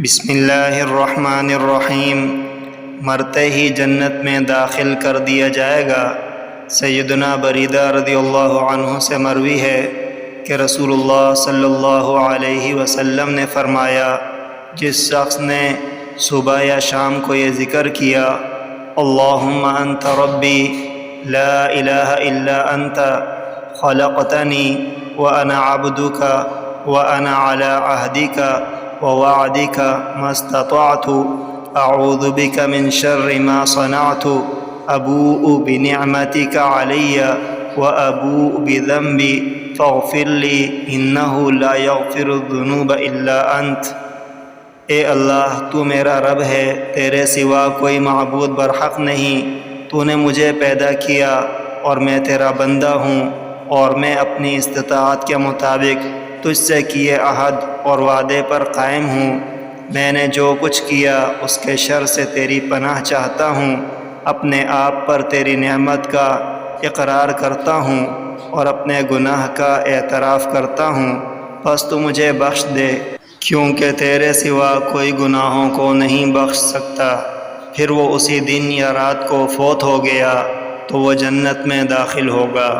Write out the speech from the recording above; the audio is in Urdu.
بسم اللہ الرحمن الرحیم۔ مرتے ہی جنت میں داخل کر دیا جائے گا۔ سیدنا بریدہ رضی اللہ عنہ سے مروی ہے کہ رسول اللہ صلی اللہ علیہ وسلم نے فرمایا، جس شخص نے صبح یا شام کو یہ ذکر کیا، اللہم انت ربی لا الہ الا انت خلقتنی وانا عبدک وانا علی عہدک ووعدک ما استطعت اعوذ بک من شر ما صنعت ابوء بنعمتک علی وابوء بذنبی فاغفر لی انہ لا یغفر الذنوب الا انت۔ اے اللہ، تو میرا رب ہے، تیرے سوا کوئی معبود برحق نہیں۔ تو نے مجھے پیدا کیا اور میں تیرا بندہ ہوں، اور میں اپنی استطاعت کے مطابق تجھ سے کیے عہد اور وعدے پر قائم ہوں۔ میں نے جو کچھ کیا اس کے شر سے تیری پناہ چاہتا ہوں۔ اپنے آپ پر تیری نعمت کا اقرار کرتا ہوں اور اپنے گناہ کا اعتراف کرتا ہوں، بس تو مجھے بخش دے، کیونکہ تیرے سوا کوئی گناہوں کو نہیں بخش سکتا۔ پھر وہ اسی دن یا رات کو فوت ہو گیا تو وہ جنت میں داخل ہوگا۔